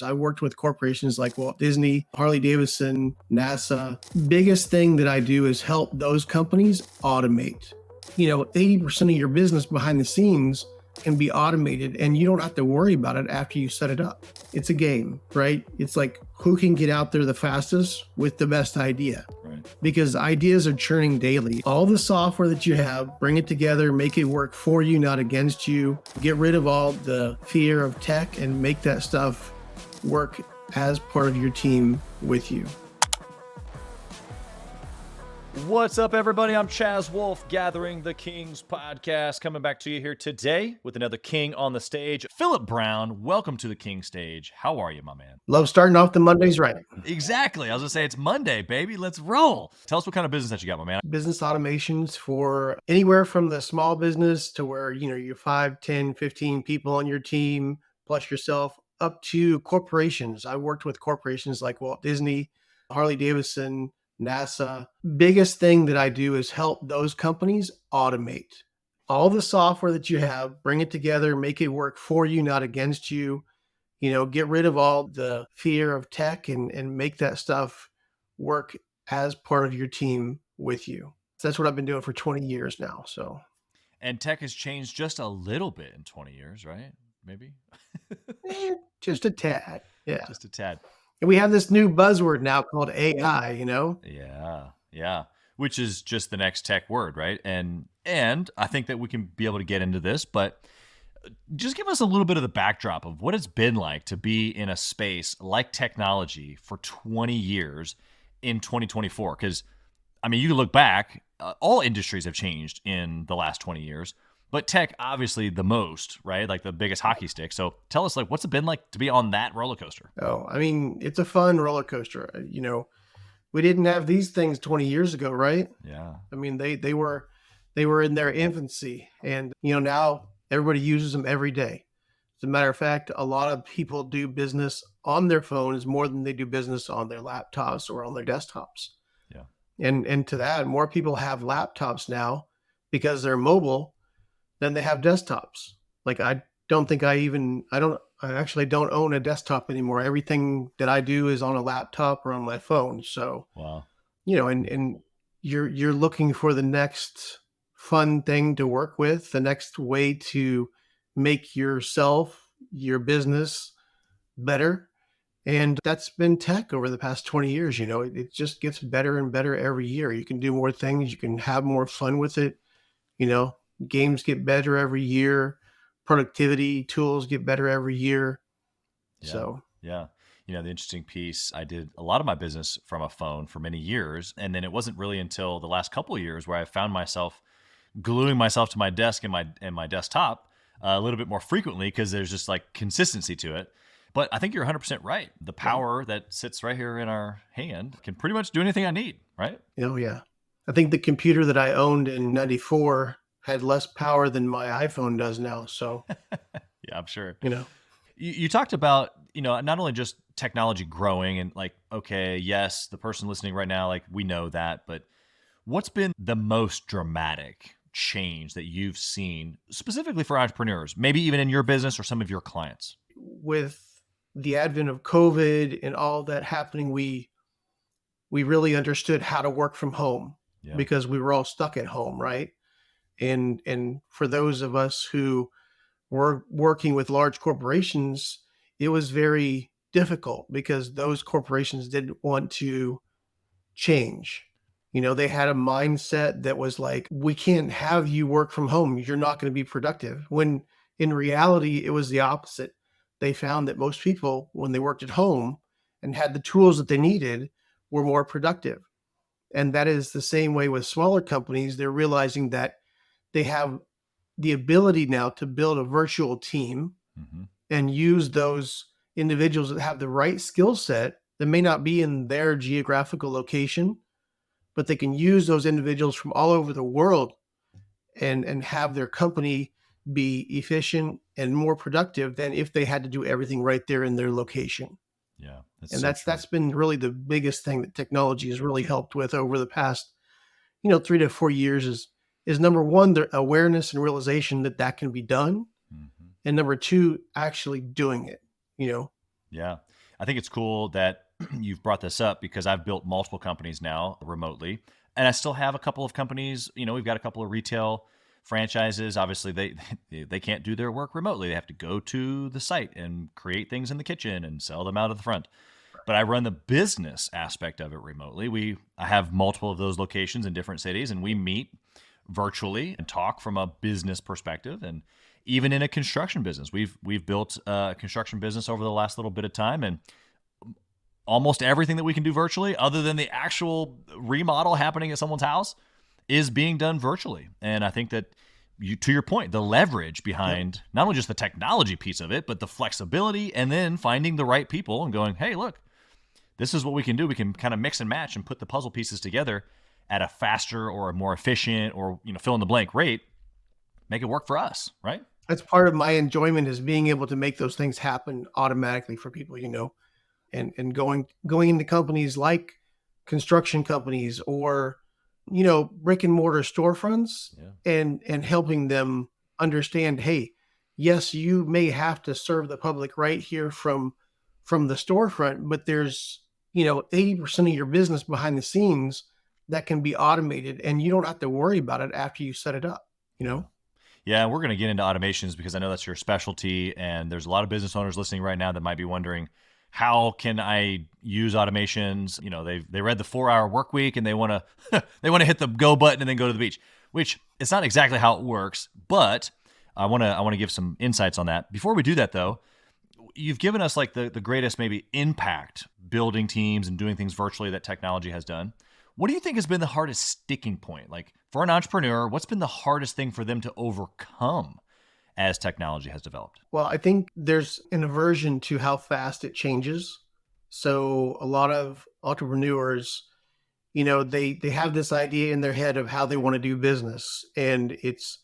I worked with corporations like Walt Disney, Harley Davidson, NASA. Biggest thing that I do is help those companies automate. 80% of your business behind the scenes can be automated and you don't have to worry about it after you set it up. It's a game, right? It's like who can get out there the fastest with the best idea. Right. Because ideas are churning daily. All the software that you have, bring it together, make it work for you, not against you. Get rid of all the fear of tech and make that stuff work as part of your team with you. What's up, everybody? I'm Chaz Wolfe, Gathering the Kings podcast, coming back to you here today with another king on the stage. Phillip Brown, welcome to the King stage. How are you, my man? Love starting off the Mondays right. Exactly. I was going to say, it's Monday, baby. Let's roll. Tell us what kind of business that you got, my man. Business automations for anywhere from the small business to where, you're 5, 10, 15 people on your team, plus yourself, up to corporations. I worked with corporations like Walt Disney, Harley Davidson, NASA. Biggest thing that I do is help those companies automate. All the software that you have, bring it together, make it work for you, not against you. Get rid of all the fear of tech and make that stuff work as part of your team with you. That's what I've been doing for 20 years now. So, and tech has changed just a little bit in 20 years, right? Maybe just a tad. Yeah. Just a tad. And we have this new buzzword now called AI, Yeah. Which is just the next tech word, right? And I think that we can be able to get into this, but just give us a little bit of the backdrop of what it's been like to be in a space like technology for 20 years in 2024. Because, you can look back, all industries have changed in the last 20 years. But tech, obviously, the most, right? Like the biggest hockey stick. So tell us, what's it been like to be on that roller coaster? Oh, it's a fun roller coaster. We didn't have these things 20 years ago, right? Yeah. They were in their infancy, and now everybody uses them every day. As a matter of fact, a lot of people do business on their phones more than they do business on their laptops or on their desktops. Yeah. And to that, more people have laptops now because they're mobile than they have desktops. I actually don't own a desktop anymore. Everything that I do is on a laptop or on my phone. So, wow. And you're looking for the next fun thing to work with, the next way to make yourself, your business better. And that's been tech over the past 20 years. It just gets better and better every year. You can do more things. You can have more fun with it. Games get better every year. Productivity tools get better every year. Yeah. So, yeah. The interesting piece, I did a lot of my business from a phone for many years. And then it wasn't really until the last couple of years where I found myself gluing myself to my desk and my desktop a little bit more frequently because there's just consistency to it. But I think you're 100% right. The power that sits right here in our hand can pretty much do anything I need, right? Oh, yeah. I think the computer that I owned in 94 had less power than my iPhone does now. So, yeah, I'm sure. You talked about, not only just technology growing and okay, yes, the person listening right now, we know that, but what's been the most dramatic change that you've seen specifically for entrepreneurs, maybe even in your business or some of your clients? With the advent of COVID and all that happening, we really understood how to work from home because we were all stuck at home, right? And for those of us who were working with large corporations, it was very difficult because those corporations didn't want to change. They had a mindset that was like, we can't have you work from home. You're not going to be productive. When in reality, it was the opposite. They found that most people, when they worked at home and had the tools that they needed, were more productive. And that is the same way with smaller companies. They're realizing that they have the ability now to build a virtual team and use those individuals that have the right skill set that may not be in their geographical location, but they can use those individuals from all over the world and have their company be efficient and more productive than if they had to do everything right there in their location. Yeah. That's been really the biggest thing that technology has really helped with over the past, 3 to 4 years is number one, the awareness and realization that can be done. And number two, actually doing it, Yeah. I think it's cool that you've brought this up because I've built multiple companies now remotely. And I still have a couple of companies, we've got a couple of retail franchises. Obviously, they can't do their work remotely. They have to go to the site and create things in the kitchen and sell them out of the front. But I run the business aspect of it remotely. I have multiple of those locations in different cities, and we meet virtually and talk from a business perspective. And even in a construction business, we've built a construction business over the last little bit of time, and almost everything that we can do virtually, other than the actual remodel happening at someone's house, is being done virtually. And I think that to your point, the leverage behind not only just the technology piece of it, but the flexibility, and then finding the right people and going, hey, look, this is what we can do. We can kind of mix and match and put the puzzle pieces together at a faster or a more efficient or fill in the blank rate, make it work for us, right? That's part of my enjoyment, is being able to make those things happen automatically for people, and going into companies like construction companies or brick and mortar storefronts, and helping them understand, hey, yes, you may have to serve the public right here from the storefront, but there's 80% of your business behind the scenes that can be automated, and you don't have to worry about it after you set it up. Yeah, we're going to get into automations because I know that's your specialty, and there's a lot of business owners listening right now that might be wondering, how can I use automations? They read the 4-hour work week and they want to they want to hit the go button and then go to the beach, which it's not exactly how it works, but I want to give some insights on that. Before we do that though, you've given us like the greatest maybe impact building teams and doing things virtually that technology has done. What do you think has been the hardest sticking point? Like for an entrepreneur, what's been the hardest thing for them to overcome as technology has developed? Well, I think there's an aversion to how fast it changes. So a lot of entrepreneurs, they have this idea in their head of how they want to do business. And it's,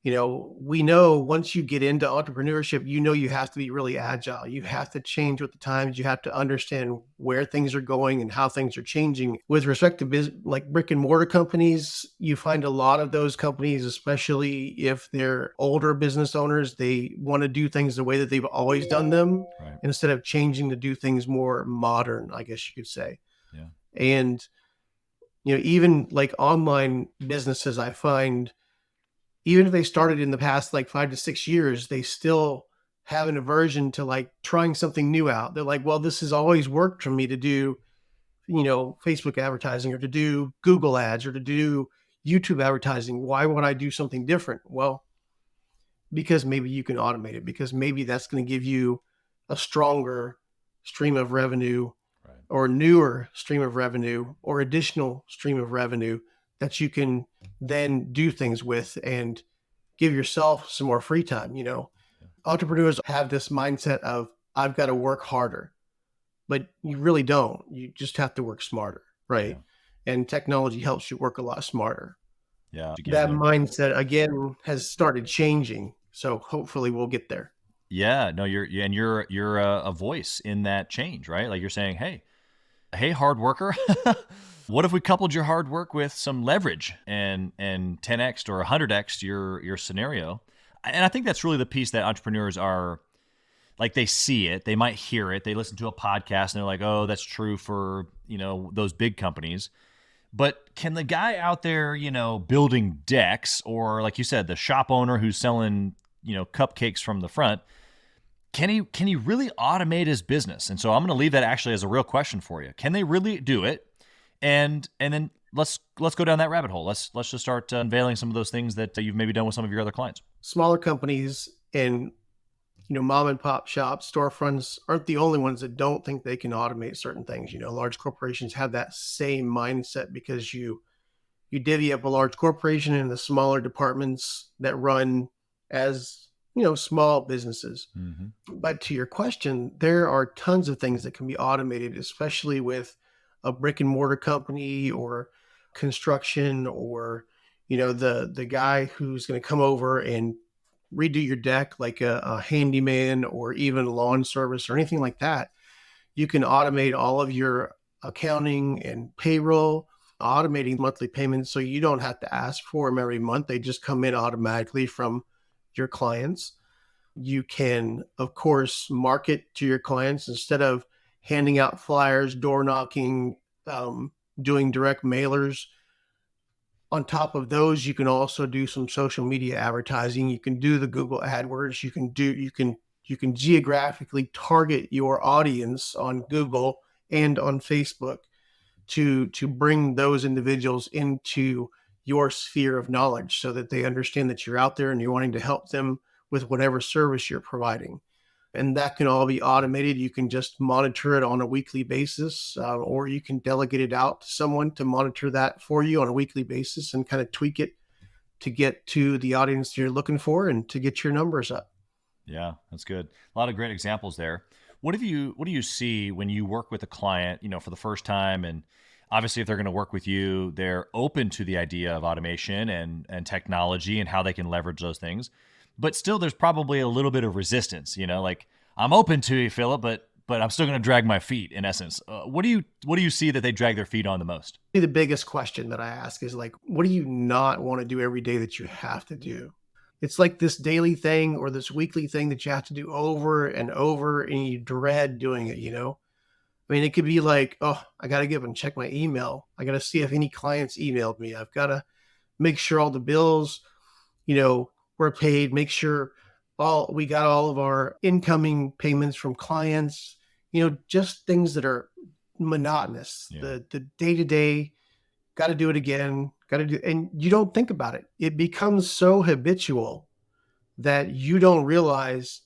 we know once you get into entrepreneurship, you have to be really agile. You have to change with the times. You have to understand where things are going and how things are changing. With respect to like brick and mortar companies, you find a lot of those companies, especially if they're older business owners, they want to do things the way that they've always done them, right, instead of changing to do things more modern, I guess you could say. Yeah. And, even like online businesses, I find, even if they started in the past like 5 to 6 years, they still have an aversion to like trying something new out. They're like, well, this has always worked for me to do, Facebook advertising, or to do Google ads, or to do YouTube advertising. Why would I do something different? Well, because maybe you can automate it, because maybe that's going to give you a stronger stream of revenue, right, or newer stream of revenue, or additional stream of revenue that you can then do things with and give yourself some more free time. Entrepreneurs have this mindset of, I've got to work harder, but you really don't. You just have to work smarter, right? Yeah. And technology helps you work a lot smarter. Yeah. That mindset again has started changing. So hopefully we'll get there. Yeah. No, you're a voice in that change, right? Like you're saying, hey, hard worker. What if we coupled your hard work with some leverage and 10x or 100x your scenario? And I think that's really the piece that entrepreneurs are like, they see it, they might hear it, they listen to a podcast and they're like, oh, that's true for, those big companies. But can the guy out there, building decks, or like you said, the shop owner who's selling, cupcakes from the front, can he really automate his business? And so I'm going to leave that actually as a real question for you. Can they really do it? And then let's go down that rabbit hole. Let's just start unveiling some of those things that you've maybe done with some of your other clients. Smaller companies and mom and pop shops, storefronts aren't the only ones that don't think they can automate certain things. Large corporations have that same mindset, because you divvy up a large corporation in the smaller departments that run as small businesses. Mm-hmm. But to your question, there are tons of things that can be automated, especially with a brick and mortar company or construction, or the guy who's going to come over and redo your deck, like a handyman or even lawn service or anything like that. You can automate all of your accounting and payroll, automating monthly payments, so you don't have to ask for them every month. They just come in automatically from your clients. You can, of course, market to your clients instead of handing out flyers, door knocking, doing direct mailers. On top of those, you can also do some social media advertising. You can do the Google AdWords. You can geographically target your audience on Google and on Facebook to bring those individuals into your sphere of knowledge so that they understand that you're out there and you're wanting to help them with whatever service you're providing. And that can all be automated. You can just monitor it on a weekly basis, or you can delegate it out to someone to monitor that for you on a weekly basis and kind of tweak it to get to the audience you're looking for and to get your numbers up. Yeah, that's good. A lot of great examples there. What do you see when you work with a client, for the first time? And obviously if they're going to work with you, they're open to the idea of automation and technology and how they can leverage those things. But still there's probably a little bit of resistance, like I'm open to you, Philip, but I'm still going to drag my feet in essence. What do you see that they drag their feet on the most? The biggest question that I ask is like, what do you not want to do every day that you have to do? It's like this daily thing or this weekly thing that you have to do over and over and you dread doing it. I mean, it could be like, oh, I got to get up and check my email. I got to see if any clients emailed me. I've got to make sure all the bills, were paid, make sure we got all of our incoming payments from clients, just things that are monotonous. Yeah. The day-to-day, got to do it again, and you don't think about it. It becomes so habitual that you don't realize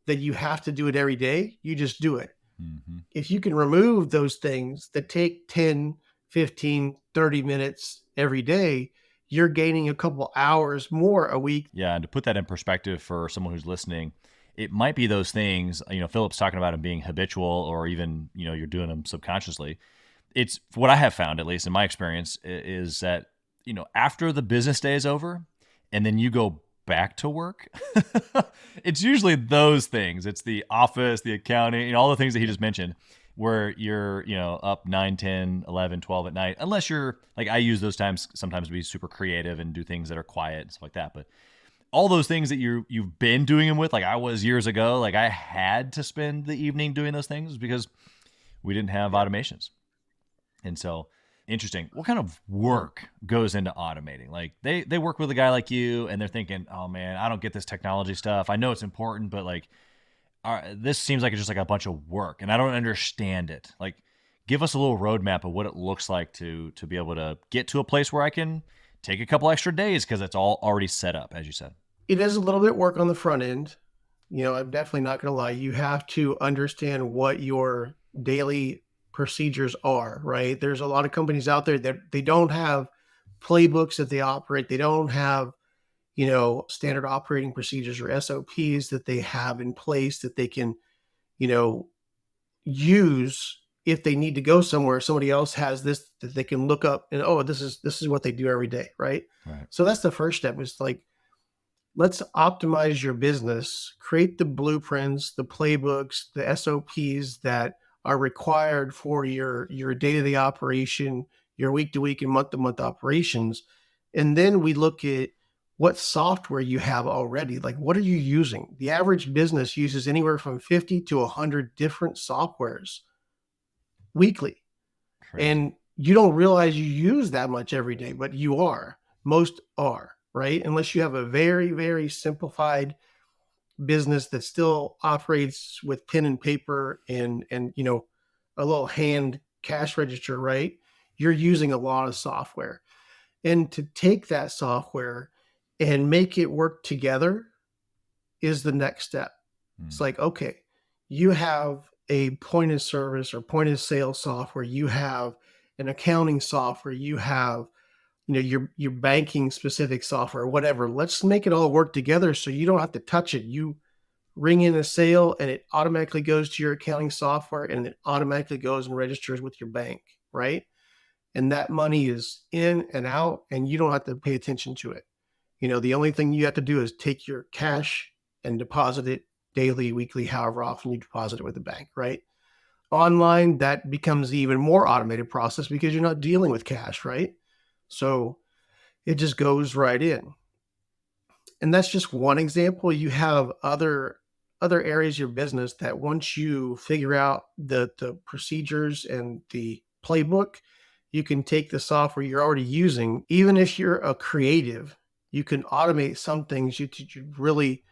that you have to do it every day. You just do it. Mm-hmm. If you can remove those things that take 10, 15, 30 minutes every day, you're gaining a couple hours more a week. Yeah, and to put that in perspective for someone who's listening, it might be those things, Philip's talking about them being habitual or even, you're doing them subconsciously. It's what I have found, at least in my experience, is that, after the business day is over and then you go back to work, it's usually those things. It's the office, the accounting, all the things that he just mentioned, where you're, up 9, 10, 11, 12 at night, unless you're like, I use those times sometimes to be super creative and do things that are quiet and stuff like that. But all those things that you've been doing them with, like I was years ago, like I had to spend the evening doing those things because we didn't have automations. And so interesting. What kind of work goes into automating? Like they work with a guy like you and they're thinking, oh man, I don't get this technology stuff. I know it's important, but like, this seems like it's just like a bunch of work and I don't understand it. Like give us a little roadmap of what it looks like to be able to get to a place where I can take a couple extra days because it's all already set up, as you said. It is a little bit work on the front end. I'm definitely not going to lie. You have to understand what your daily procedures are, right? There's a lot of companies out there that they don't have playbooks that they operate. They don't have, standard operating procedures or SOPs that they have in place that they can, use if they need to go somewhere. Somebody else has this that they can look up and, oh, this is what they do every day, right? Right. So that's the first step. Is like, let's optimize your business, create the blueprints, the playbooks, the SOPs that are required for your day-to-day operation, your week-to-week and month-to-month operations. And then we look at what software you have already. Like, what are you using? The average business uses anywhere from 50 to 100 different softwares weekly. Crazy. And you don't realize you use that much every day, but you are. Most are, right? Unless you have a very, very simplified business that still operates with pen and paper and a little hand cash register, right? You're using a lot of software. And to take that software and make it work together is the next step. It's like, okay, you have a point of service or point of sale software, you have an accounting software, you have your banking specific software, whatever. Let's make it all work together so you don't have to touch it. You ring in a sale and it automatically goes to your accounting software and it automatically goes and registers with your bank, right? And that money is in and out and you don't have to pay attention to it. The only thing you have to do is take your cash and deposit it daily, weekly, however often you deposit it with the bank, right? Online, that becomes the even more automated process because you're not dealing with cash, right? So it just goes right in. and that's just one example. You have other areas of your business that once you figure out the procedures and the playbook, you can take the software you're already using. Even if you're a creative, you can automate some things. You really,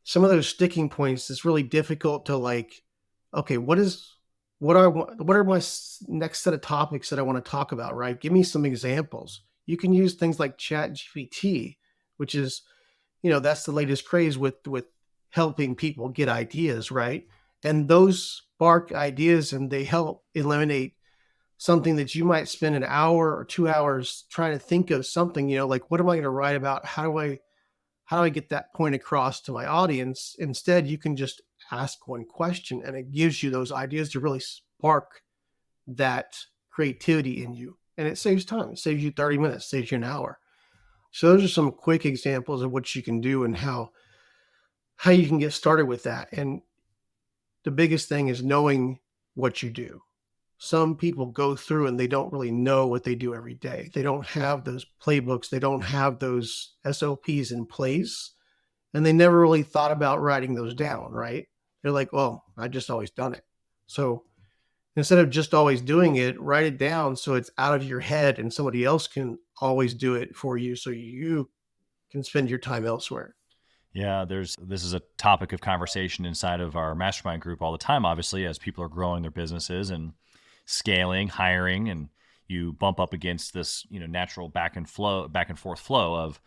some of those sticking points, it's really difficult to like, okay, what are my next set of topics that I want to talk about, right? Give me some examples. You can use things like Chat GPT, which is, that's the latest craze with helping people get ideas, right? And those spark ideas and they help eliminate something that you might spend an hour or 2 hours trying to think of something, like what am I going to write about? How do I get that point across to my audience? Instead, you can just ask one question and it gives you those ideas to really spark that creativity in you. And it saves time. It saves you 30 minutes, saves you an hour. So those are some quick examples of what you can do and how you can get started with that. And the biggest thing is knowing what you do. Some people go through and they don't really know what they do every day. They don't have those playbooks. They don't have those SOPs in place. And they never really thought about writing those down, right? They're like, well, I just always done it. So instead of just always doing it, write it down so it's out of your head and somebody else can always do it for you so you can spend your time elsewhere. Yeah, this is a topic of conversation inside of our mastermind group all the time, obviously, as people are growing their businesses and scaling, hiring, and you bump up against this, natural back and forth flow of,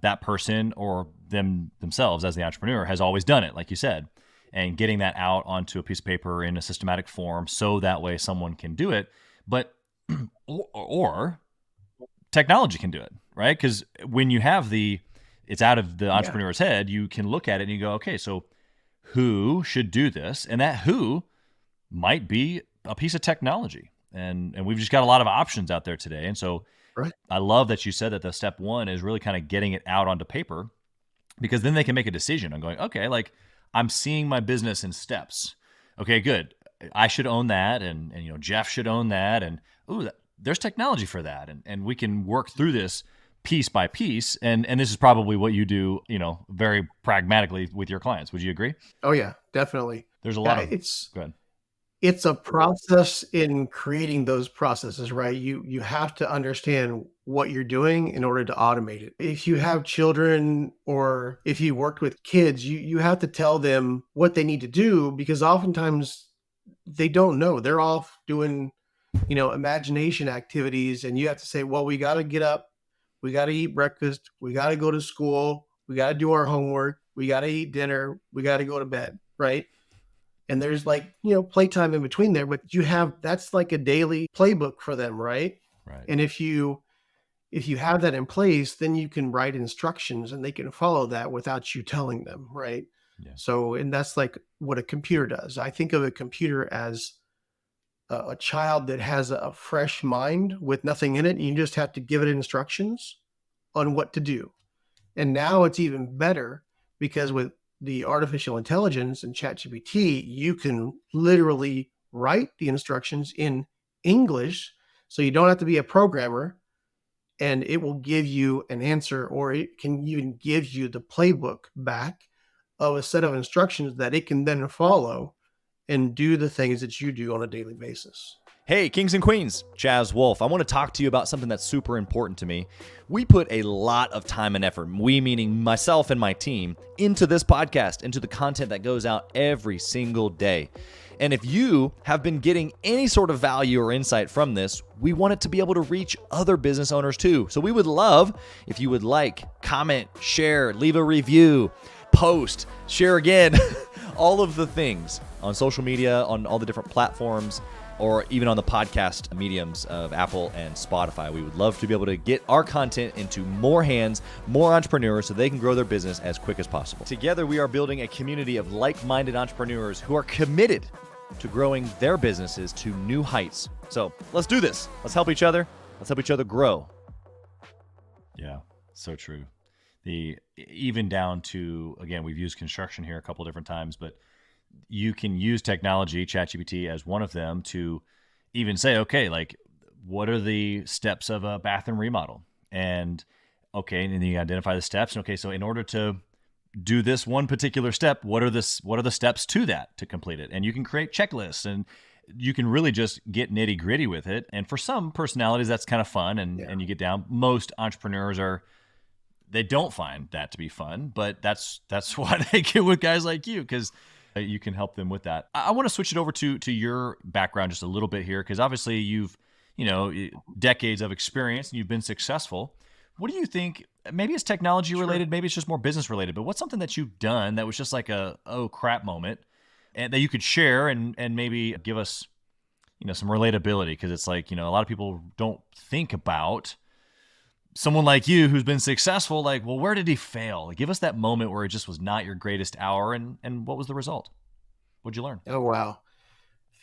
that person or themselves as the entrepreneur has always done it, like you said, and getting that out onto a piece of paper in a systematic form so that way someone can do it, but or technology can do it, right? Because when you have it's out of the entrepreneur's head, you can look at it and you go, okay, so who should do this? And that who might be a piece of technology. And we've just got a lot of options out there today. And so Right. I love that you said that the step one is really kind of getting it out onto paper, because then they can make a decision on going, okay, like I'm seeing my business in steps. Okay, good. I should own that. And Jeff should own that. And there's technology for that. And we can work through this piece by piece. And this is probably what you do, very pragmatically with your clients. Would you agree? Oh yeah, definitely. There's a lot of, go ahead. It's a process in creating those processes, right? You have to understand what you're doing in order to automate it. If you have children or if you worked with kids, you have to tell them what they need to do because oftentimes they don't know. They're off doing, imagination activities and you have to say, well, we got to get up, we got to eat breakfast, we got to go to school, we got to do our homework, we got to eat dinner, we got to go to bed, right? And there's playtime in between there, but that's like a daily playbook for them, right? Right. And if you have that in place, then you can write instructions and they can follow that without you telling them, right? Yeah. So, and that's like what a computer does. I think of a computer as a child that has a fresh mind with nothing in it. And you just have to give it instructions on what to do. And now it's even better because with the artificial intelligence and ChatGPT, you can literally write the instructions in English. So you don't have to be a programmer and it will give you an answer, or it can even give you the playbook back of a set of instructions that it can then follow and do the things that you do on a daily basis. Hey, kings and queens, Chaz Wolfe. I want to talk to you about something that's super important to me. We put a lot of time and effort, we meaning myself and my team, into this podcast, into the content that goes out every single day. And if you have been getting any sort of value or insight from this, we want it to be able to reach other business owners too. So we would love if you would like, comment, share, leave a review, post, share again, all of the things on social media, on all the different platforms, or even on the podcast mediums of Apple and Spotify. We would love to be able to get our content into more hands, more entrepreneurs, so they can grow their business as quick as possible. Together, we are building a community of like-minded entrepreneurs who are committed to growing their businesses to new heights. So let's do this. Let's help each other. Let's help each other grow. Yeah, so true. Even down to, again, we've used construction here a couple different times, but you can use technology, ChatGPT as one of them, to even say, okay, like what are the steps of a bathroom remodel? And okay, and then you identify the steps. Okay, so in order to do this one particular step, what are the steps to that to complete it? And you can create checklists, and you can really just get nitty gritty with it. And for some personalities, that's kind of fun, and you get down. Most entrepreneurs they don't find that to be fun, but that's why they get with guys like you, because you can help them with that. I want to switch it over to your background just a little bit here, because obviously you've decades of experience and you've been successful. What do you think? Maybe it's technology related, maybe it's just more business related, but what's something that you've done that was just like a oh crap moment, and that you could share and maybe give us some relatability? Because it's like, a lot of people don't think about someone like you who's been successful. Like, well, where did he fail? Like, give us that moment where it just was not your greatest hour, and what was the result? What'd you learn? Oh, wow.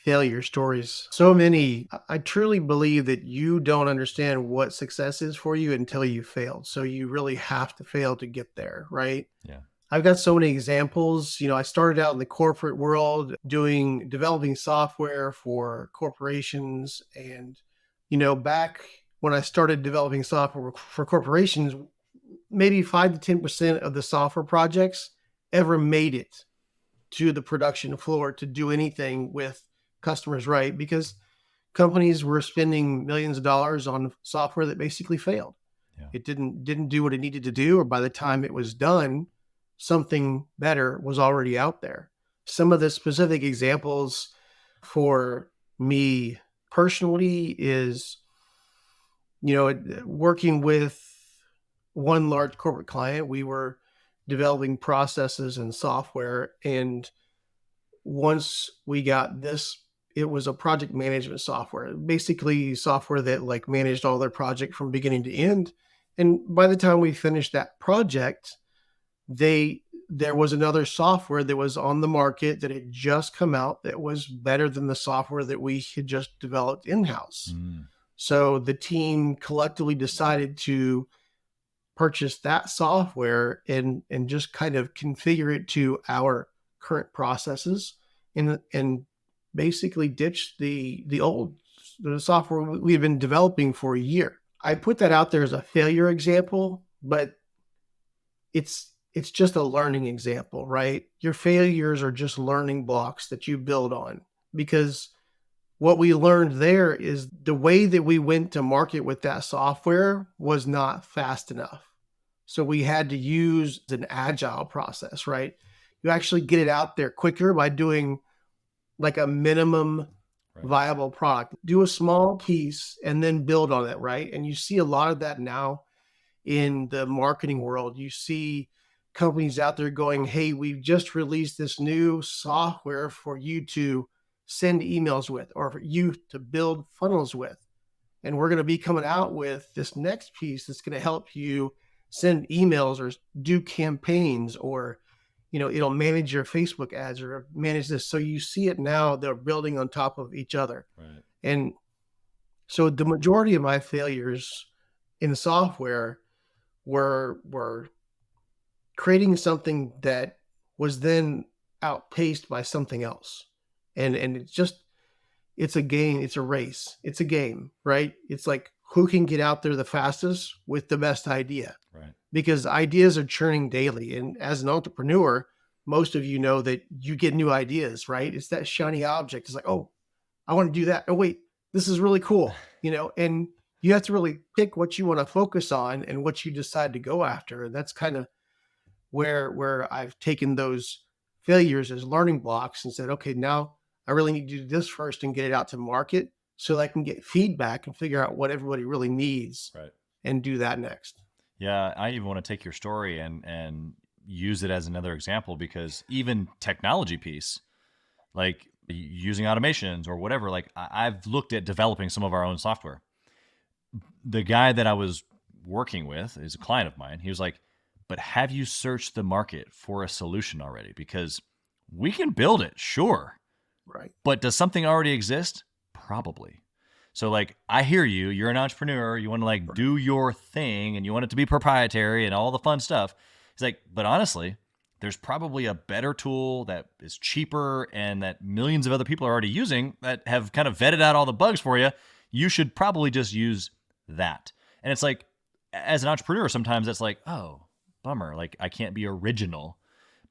Failure stories. So many. I truly believe that you don't understand what success is for you until you failed. So you really have to fail to get there, right? Yeah. I've got so many examples. I started out in the corporate world developing software for corporations. And, back when I started developing software for corporations, maybe 5 to 10% of the software projects ever made it to the production floor to do anything with customers, right? Because companies were spending millions of dollars on software that basically failed. Yeah. It didn't do what it needed to do, or by the time it was done, something better was already out there. Some of the specific examples for me personally is, working with one large corporate client. We were developing processes and software, and once we got this, it was a project management software, basically software that like managed all their project from beginning to end. And by the time we finished that project, there was another software that was on the market that had just come out that was better than the software that we had just developed in-house. So the team collectively decided to purchase that software and just kind of configure it to our current processes, and basically ditch the software we had been developing for a year. I put that out there as a failure example, but it's just a learning example, right? Your failures are just learning blocks that you build on, because what we learned there is the way that we went to market with that software was not fast enough. So we had to use an agile process, right? You actually get it out there quicker by doing like a minimum viable product. Do a small piece and then build on it, right? And you see a lot of that now in the marketing world. You see companies out there going, hey, we've just released this new software for you to send emails with, or for you to build funnels with. And we're going to be coming out with this next piece that's going to help you send emails or do campaigns, or, it'll manage your Facebook ads or manage this. So you see it now, they're building on top of each other. Right. And so the majority of my failures in software were creating something that was then outpaced by something else. And it's a game, it's a race, it's a game, right? It's like, who can get out there the fastest with the best idea? Right. Because ideas are churning daily. And as an entrepreneur, most of you know that you get new ideas, right? It's that shiny object. It's like, oh, I want to do that. Oh, wait, this is really cool. And you have to really pick what you want to focus on and what you decide to go after. And that's kind of where I've taken those failures as learning blocks and said, okay, now I really need to do this first and get it out to market so that I can get feedback and figure out what everybody really needs, Right. and do that next. Yeah, I even want to take your story and use it as another example, because even technology piece, like using automations or whatever, like I've looked at developing some of our own software. The guy that I was working with is a client of mine. He was like, but have you searched the market for a solution already? Because we can build it, sure. Right. But does something already exist? Probably. So like, I hear you, you're an entrepreneur, you want to like do your thing and you want it to be proprietary and all the fun stuff. He's like, but honestly, there's probably a better tool that is cheaper and that millions of other people are already using that have kind of vetted out all the bugs for you. You should probably just use that. And it's like, as an entrepreneur, sometimes it's like, oh, bummer. Like I can't be original.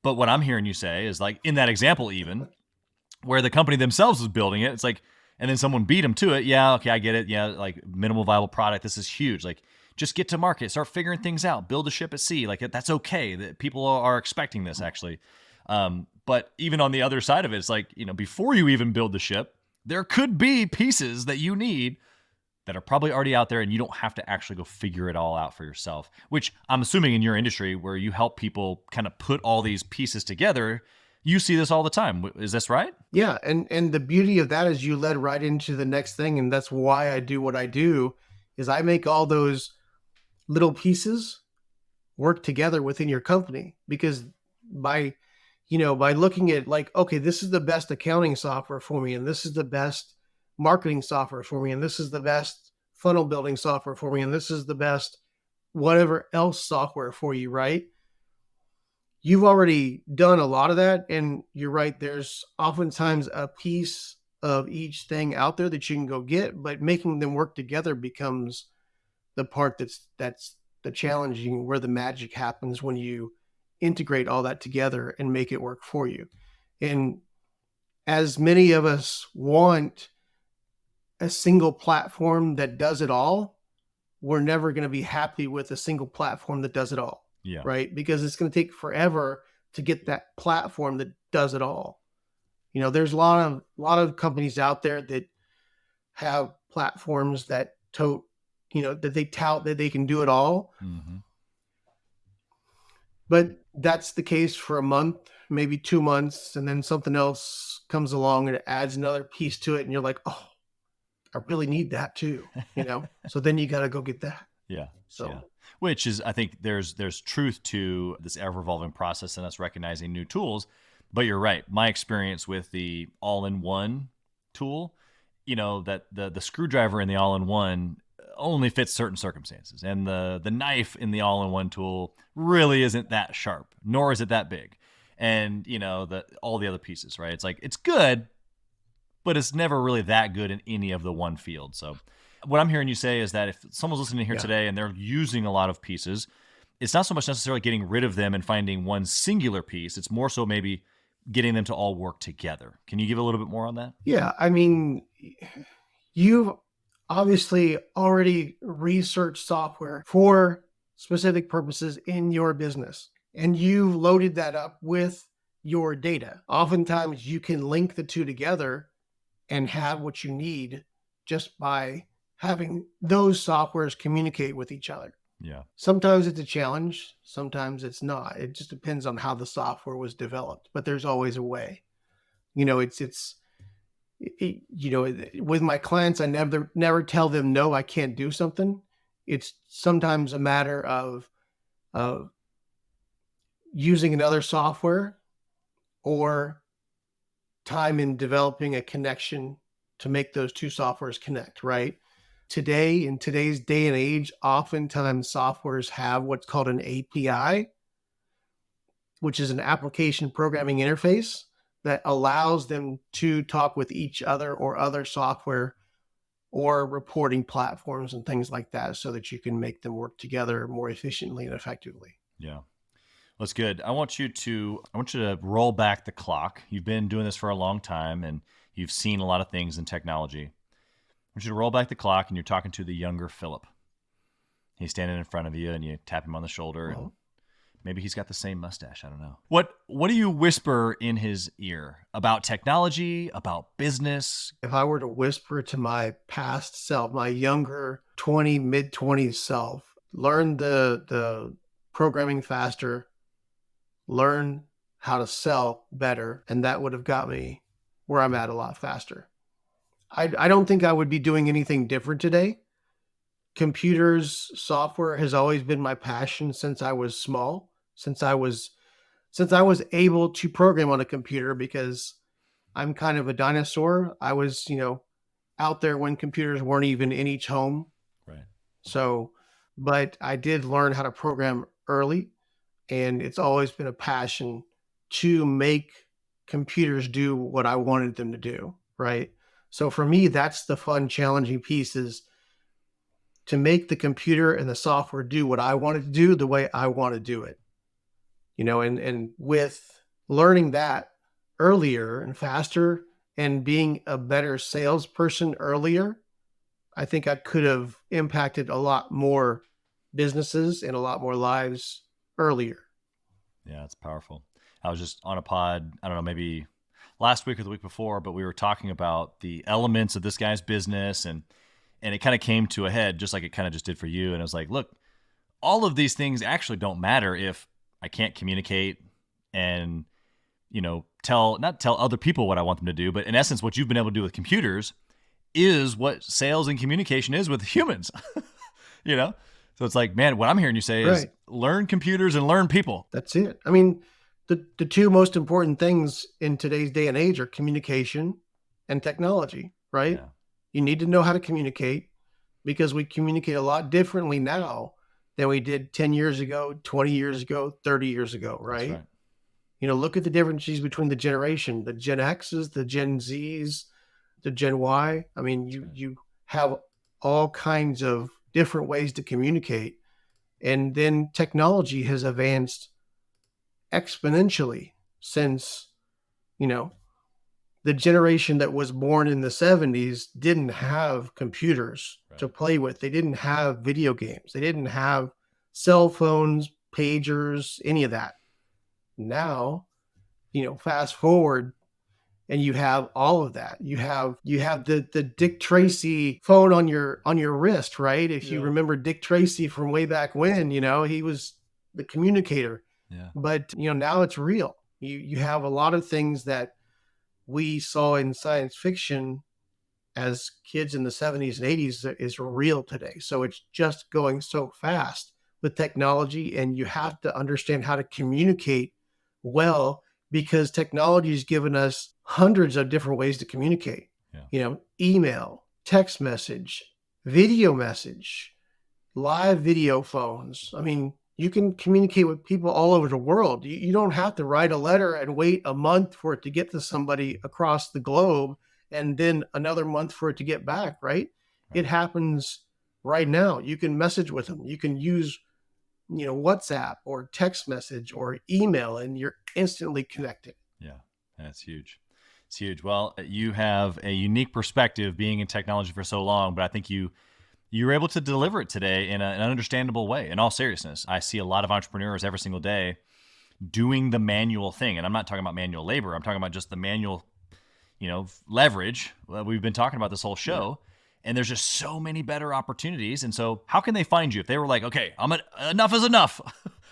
But what I'm hearing you say is like in that example, even where the company themselves was building it, it's like, and then someone beat them to it. Yeah. Okay. I get it. Yeah. Like minimal viable product. This is huge. Like just get to market, start figuring things out, build a ship at sea. Like that's okay. That people are expecting this actually. But even on the other side of it, it's like, before you even build the ship, there could be pieces that you need that are probably already out there, and you don't have to actually go figure it all out for yourself, which I'm assuming in your industry where you help people kind of put all these pieces together, you see this all the time. Is this right? Yeah. And the beauty of that is you led right into the next thing. And that's why I do what I do is I make all those little pieces work together within your company, because by looking at like, okay, this is the best accounting software for me, and this is the best marketing software for me, and this is the best funnel building software for me, and this is the best whatever else software for you, right? You've already done a lot of that, and you're right. There's oftentimes a piece of each thing out there that you can go get, but making them work together becomes the part that's the challenging, where the magic happens when you integrate all that together and make it work for you. And as many of us want a single platform that does it all, we're never going to be happy with a single platform that does it all. Yeah. Right? Because it's going to take forever to get that platform that does it all. There's a lot of companies out there that have platforms that that they tout that they can do it all. Mm-hmm. But that's the case for a month, maybe 2 months, and then something else comes along and it adds another piece to it, and you're like, oh, I really need that too, So then you got to go get that. Yeah. So, yeah. Which is, I think there's truth to this ever evolving process and us recognizing new tools. But you're right. My experience with the all-in-one tool, that the screwdriver in the all-in-one only fits certain circumstances, and the knife in the all-in-one tool really isn't that sharp, nor is it that big, and all the other pieces, right? It's like it's good, but it's never really that good in any of the one field. So what I'm hearing you say is that if someone's listening here today and they're using a lot of pieces, it's not so much necessarily getting rid of them and finding one singular piece. It's more so maybe getting them to all work together. Can you give a little bit more on that? Yeah. I mean, you've obviously already researched software for specific purposes in your business, and you've loaded that up with your data. Oftentimes you can link the two together and have what you need just by having those softwares communicate with each other. Yeah. Sometimes it's a challenge, sometimes it's not. It just depends on how the software was developed, but there's always a way. With my clients, I never tell them, no, I can't do something. It's sometimes a matter of using another software or time in developing a connection to make those two softwares connect, right? Today, in today's day and age, oftentimes softwares have what's called an API, which is an application programming interface that allows them to talk with each other or other software or reporting platforms and things like that, so that you can make them work together more efficiently and effectively. Yeah. That's good. I want you to roll back the clock. You've been doing this for a long time and you've seen a lot of things in technology. I want you to roll back the clock and you're talking to the younger Phillip. He's standing in front of you and you tap him on the shoulder. And maybe he's got the same mustache. I don't know. What do you whisper in his ear about technology, about business? If I were to whisper to my past self, my younger mid-20s self, learn the programming faster, learn how to sell better, and that would have got me where I'm at a lot faster. I don't think I would be doing anything different today. Computers, software has always been my passion since I was small, since I was able to program on a computer, because I'm kind of a dinosaur. I was, out there when computers weren't even in each home. Right. So, but I did learn how to program early, and it's always been a passion to make computers do what I wanted them to do. Right. So for me, that's the fun, challenging piece, is to make the computer and the software do what I want it to do the way I want to do it. And with learning that earlier and faster and being a better salesperson earlier, I think I could have impacted a lot more businesses and a lot more lives earlier. Yeah, it's powerful. I was just on a pod, I don't know, maybe last week or the week before, but we were talking about the elements of this guy's business, and it kind of came to a head just like it kind of just did for you. And I was like, look, all of these things actually don't matter if I can't communicate and, not tell other people what I want them to do. But in essence, what you've been able to do with computers is what sales and communication is with humans, So it's like, man, what I'm hearing you say is learn computers and learn people. That's it. I mean, the two most important things in today's day and age are communication and technology, right? Yeah. You need to know how to communicate, because we communicate a lot differently now than we did 10 years ago, 20 years ago, 30 years ago, right? That's right. Look at the differences between the generation, the Gen X's, the Gen Z's, the Gen Y. I mean, you have all kinds of different ways to communicate. And then technology has advanced exponentially since, the generation that was born in the 70s didn't have computers to play with. They didn't have video games. They didn't have cell phones, pagers, any of that. Now, fast forward, and you have all of that. You have the Dick Tracy phone on your wrist, right? If you remember Dick Tracy from way back when, he was the communicator. Yeah. But now it's real. You have a lot of things that we saw in science fiction as kids in the 70s and 80s that is real today. So it's just going so fast with technology, and you have to understand how to communicate well, because technology has given us hundreds of different ways to communicate. Email, text message, video message, live video phones. I mean, you can communicate with people all over the world. You don't have to write a letter and wait a month for it to get to somebody across the globe and then another month for it to get back, right? It happens right now. You can message with them. You can use, WhatsApp or text message or email, and you're instantly connected. Yeah, that's huge. It's huge. Well, you have a unique perspective being in technology for so long, but I think you were able to deliver it today in an understandable way. In all seriousness, I see a lot of entrepreneurs every single day doing the manual thing. And I'm not talking about manual labor. I'm talking about just the manual, leverage. We've been talking about this whole show. Yeah. And there's just so many better opportunities. And so how can they find you? If they were like, okay, enough is enough.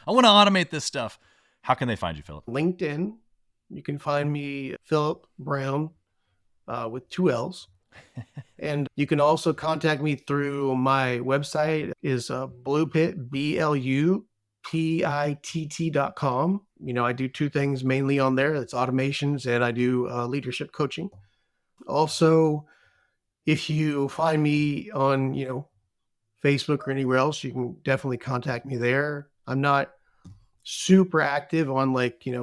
I want to automate this stuff. How can they find you, Phillip? LinkedIn. You can find me, Phillip Brown, with 2 L's. And you can also contact me through my website is Blu Pitt, BluPitt.com. I do 2 things mainly on there. It's automations, and I do leadership coaching. Also, if you find me on, Facebook or anywhere else, you can definitely contact me there. I'm not super active on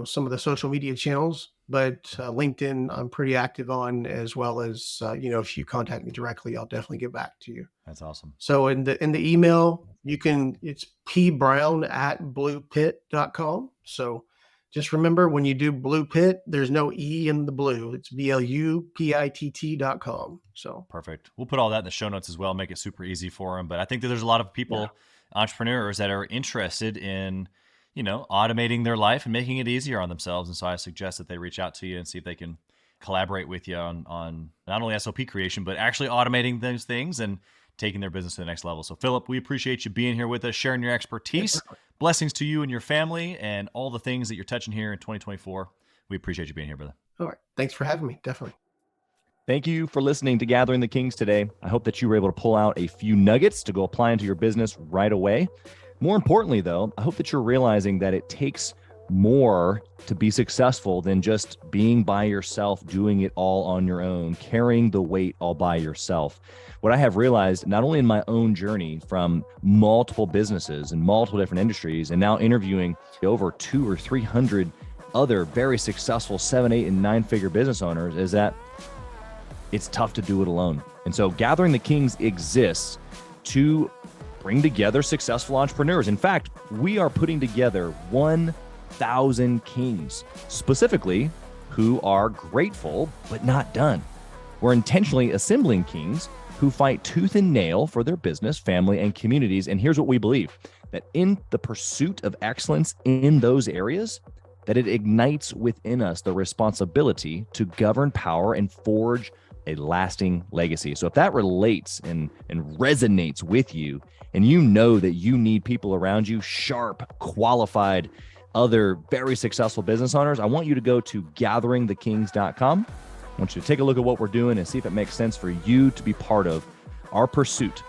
some of the social media channels, but LinkedIn I'm pretty active on, as well as, if you contact me directly, I'll definitely get back to you. That's awesome. So in the email, it's pbrown@blupitt.com. So just remember, when you do Blu Pitt, there's no E in the blue. It's BLUPITT.com. So perfect. We'll put all that in the show notes as well, make it super easy for them. But I think that there's a lot of people, entrepreneurs, that are interested in, automating their life and making it easier on themselves. And so I suggest that they reach out to you and see if they can collaborate with you on not only SOP creation, but actually automating those things and taking their business to the next level. So Phillip, we appreciate you being here with us, sharing your expertise. Blessings to you and your family and all the things that you're touching here in 2024. We appreciate you being here, brother. All right. Thanks for having me. Definitely. Thank you for listening to Gathering the Kings today. I hope that you were able to pull out a few nuggets to go apply into your business right away. More importantly, though, I hope that you're realizing that it takes more to be successful than just being by yourself, doing it all on your own, carrying the weight all by yourself. What I have realized, not only in my own journey from multiple businesses and multiple different industries, and now interviewing over 200 or 300 other very successful 7, 8, and 9-figure business owners, is that it's tough to do it alone. And so Gathering the Kings exists to bring together successful entrepreneurs. In fact, we are putting together 1,000 kings, specifically who are grateful but not done. We're intentionally assembling kings who fight tooth and nail for their business, family, and communities. And here's what we believe, that in the pursuit of excellence in those areas, that it ignites within us the responsibility to govern power and forge a lasting legacy. So if that relates and resonates with you, and you know that you need people around you, sharp, qualified, other very successful business owners, I want you to go to gatheringthekings.com. I want you to take a look at what we're doing and see if it makes sense for you to be part of our pursuit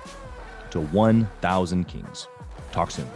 to 1,000 kings. Talk soon.